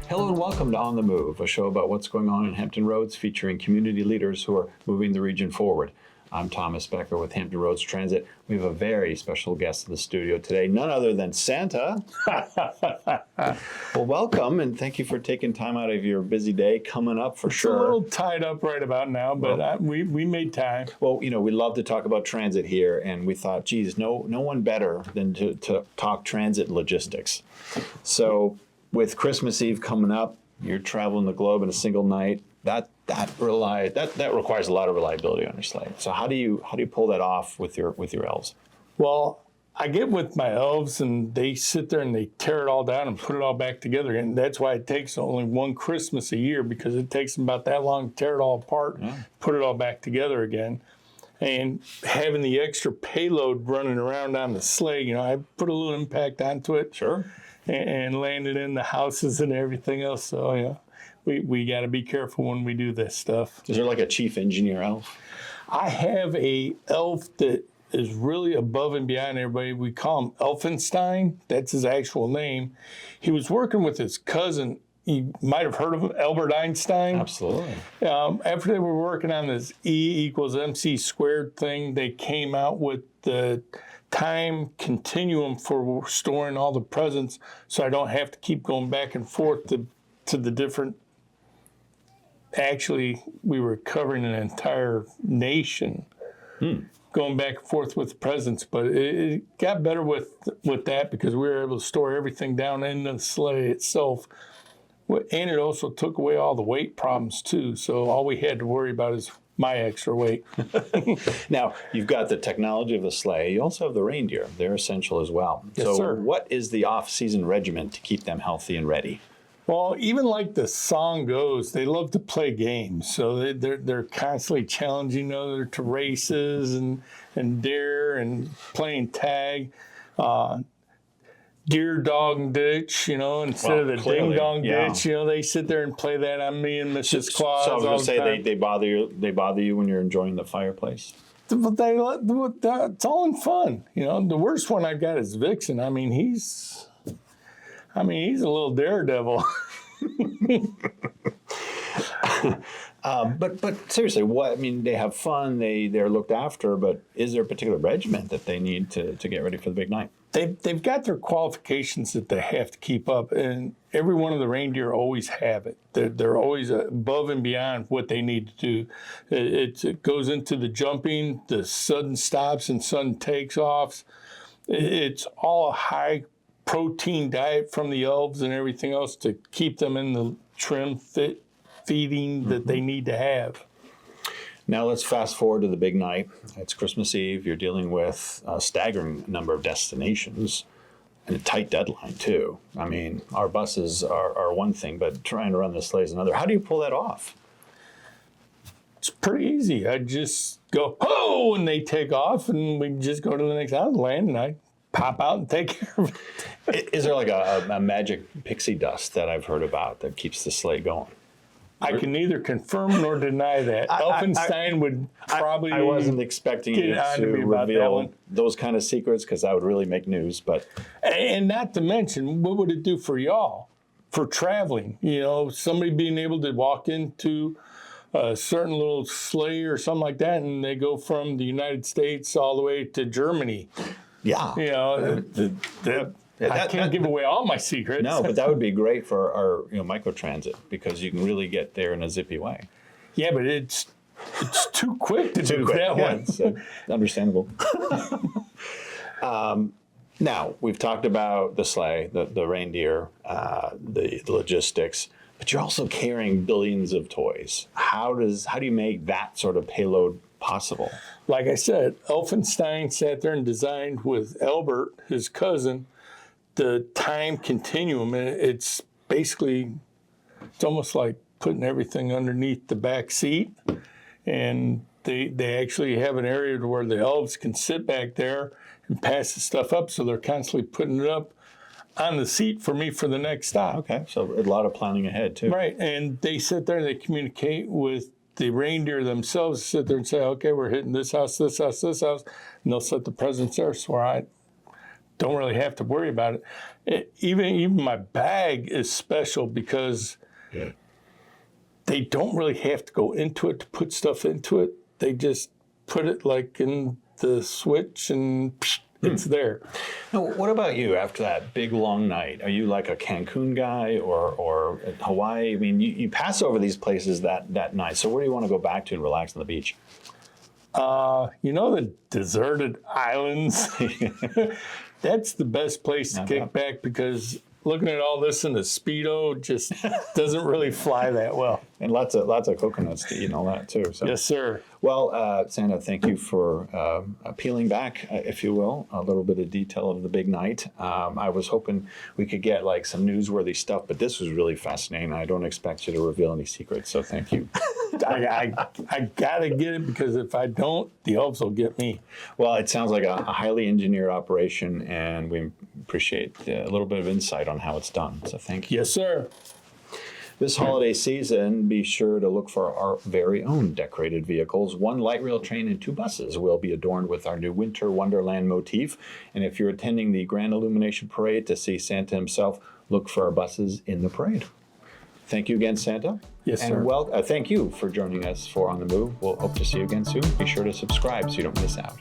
Hello and welcome to On the Move, a show about what's going on in Hampton Roads featuring community leaders who are moving the region forward. I'm Thomas Becker with Hampton Roads Transit. We have a very special guest in the studio today, none other than Santa. Well, welcome, and thank you for taking time out of your busy day coming up for sure. It's a little tied up right about now, but we made time. Well, you know, we love to talk about transit here, and we thought, geez, no one better than to talk transit logistics. So with Christmas Eve coming up, you're traveling the globe in a single night. That requires a lot of reliability on your sleigh. So how do you pull that off with your elves? Well, I get with my elves and they sit there and they tear it all down and put it all back together. And that's why it takes only one Christmas a year, because it takes them about that long to tear it all apart, put it all back together again. And having the extra payload running around on the sleigh, I put a little impact onto it. Sure. And land it in the houses and everything else. So, we got to be careful when we do this stuff. Is there like a chief engineer elf? I have a elf that is really above and beyond everybody. We call him Elfenstein. That's his actual name. He was working with his cousin. You might have heard of him, Albert Einstein. Absolutely. After they were working on this E equals MC squared thing, they came out with the time continuum for storing all the presents, so I don't have to keep going back and forth to the different. Actually, we were covering an entire nation, going back and forth with the presents, but it got better with that because we were able to store everything down in the sleigh itself. And it also took away all the weight problems too, so all we had to worry about is my extra weight. Now, you've got the technology of the sleigh. You also have the reindeer. They're essential as well. Yes, so sir. What is the off-season regimen to keep them healthy and ready? Well, even like the song goes, they love to play games. So they're constantly challenging each other to races and dare and playing tag. Deer, dog, and ditch, instead of the clearly, ding dong yeah. ditch, they sit there and play that on me and Mrs. Claus. So I was going to say time. they bother you when you're enjoing the fireplace? It's all in fun. The worst one I've got is Vixen. He's a little daredevil. But seriously, they have fun, they're looked after, but is there a particular regiment that they need to get ready for the big night? They've got their qualifications that they have to keep up, and every one of the reindeer always have it. They're always above and beyond what they need to do. It goes into the jumping, the sudden stops and sudden takes offs. It's all a high protein diet from the elves and everything else to keep them in the trim, fit feeding that they need to have. Now let's fast forward to the big night. It's Christmas Eve. You're dealing with a staggering number of destinations and a tight deadline too. Our buses are one thing, but trying to run the sleigh is another. How do you pull that off? It's pretty easy. I just go, oh, and they take off, and we just go to the next island, land, and I pop out and take care of it. Is there like a magic pixie dust that I've heard about that keeps the sleigh going? I can neither confirm nor deny that. Elfenstein would probably. I wasn't expecting you to reveal those kind of secrets because that would really make news. But and not to mention, what would it do for y'all for traveling? Somebody being able to walk into a certain little sleigh or something like that, and they go from the United States all the way to Germany. Yeah, I can't give away all my secrets. No, but that would be great for our microtransit because you can really get there in a zippy way. Yeah, but it's too quick to do that one. It's understandable. Now, we've talked about the sleigh, the reindeer, the logistics, but you're also carrying billions of toys. How do you make that sort of payload possible? Like I said, Elfenstein sat there and designed with Albert, his cousin, the time continuum. It's almost like putting everything underneath the back seat, and they actually have an area where the elves can sit back there and pass the stuff up, so they're constantly putting it up on the seat for me for the next stop. Okay, so a lot of planning ahead too. Right, and they sit there and they communicate with the reindeer themselves, sit there and say, okay, we're hitting this house, this house, this house, and they'll set the presents there. So I don't really have to worry about it. Even my bag is special because they don't really have to go into it to put stuff into it. They just put it like in the switch and it's there. Now, what about you after that big long night? Are you like a Cancun guy or Hawaii? I mean, you pass over these places that night. So where do you want to go back to and relax on the beach? The deserted islands. That's the best place to kick back because looking at all this in the Speedo just doesn't really fly that well. And lots of coconuts to eat and all that too. So. Yes, sir. Well, Santa, thank you for peeling back, if you will, a little bit of detail of the big night. I was hoping we could get like some newsworthy stuff, but this was really fascinating. I don't expect you to reveal any secrets, so thank you. I gotta get it because if I don't, the elves will get me. Well, it sounds like a highly engineered operation, and we appreciate a little bit of insight on how it's done. So thank you. Yes, sir. This holiday season, be sure to look for our very own decorated vehicles. 1 light rail train and 2 buses will be adorned with our new Winter Wonderland motif. And if you're attending the Grand Illumination Parade to see Santa himself, look for our buses in the parade. Thank you again, Santa. Yes, sir. And thank you for joining us for On the Move. We'll hope to see you again soon. Be sure to subscribe so you don't miss out.